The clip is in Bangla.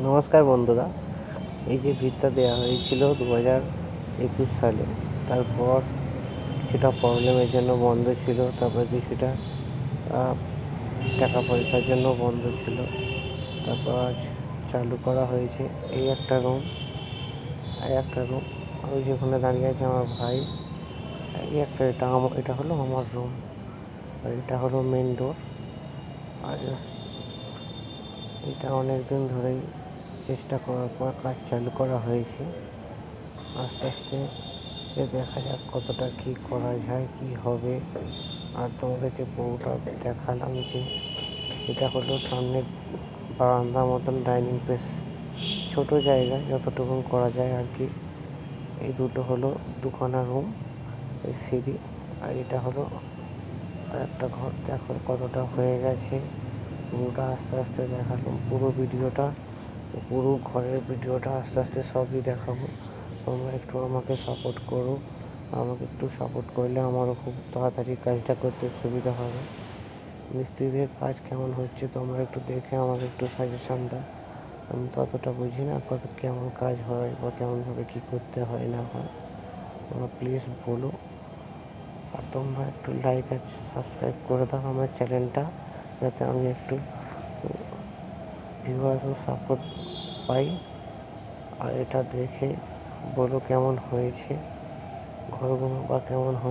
নমস্কার বন্ধুরা, এই যে ভিড়টা দেওয়া হয়েছিল 2021 সালে, তারপর কিছুটা প্রবলেমের জন্য বন্ধ ছিল, তারপর কিছুটা টাকা পয়সার জন্য বন্ধ ছিল। তারপর আজ চালু করা হয়েছে। এই একটা রুম, ওই যেখানে দাঁড়িয়ে আছে আমার ভাই। এটা হলো আমার রুম, আর এটা হলো মেন ডোর। আর এটা অনেক দিন ধরেই চেষ্টা করার পর কাজ চালু করা হয়েছে। আস্তে আস্তে দেখা যাক কতটা কী করা যায়, কী হবে। আর তোমাদেরকে পুরোটা দেখালাম যে এটা হলো সামনে বারান্দার মতন ডাইনিং স্পেস, ছোটো জায়গায় যতটুকু করা যায় আর কি। এই দুটো হলো দুখানা রুম, এই সিঁড়ি। আর এটা হলো আর একটা ঘর। দেখো কতটা হয়ে গেছে, পুরোটা আস্তে আস্তে দেখালাম। পুরো ঘরের ভিডিওটা আস্তে আস্তে সবই দেখাবো। তোমরা একটু আমাকে সাপোর্ট করো। আমাকে একটু সাপোর্ট করলে আমারও খুব তাড়াতাড়ি কাজটা করতে সুবিধা হবে। মিস্ত্রিদের কাজ কেমন হচ্ছে তোমরা একটু দেখে আমাকে একটু সাজেশান দাও। আমি ততটা বুঝি না কেমন কাজ হয় বা কেমনভাবে কী করতে হয় না হয়। তোমরা প্লিজ বলো। আর তোমরা একটু লাইক আর সাবস্ক্রাইব করে দাও আমার চ্যানেলটা, যাতে আমি একটু ভিউয়ার্স ও সাপোর্ট পাই। আর এটা দেখে বলো কেমন হয়েছে ঘরগুলো বা কেমন হয়েছে।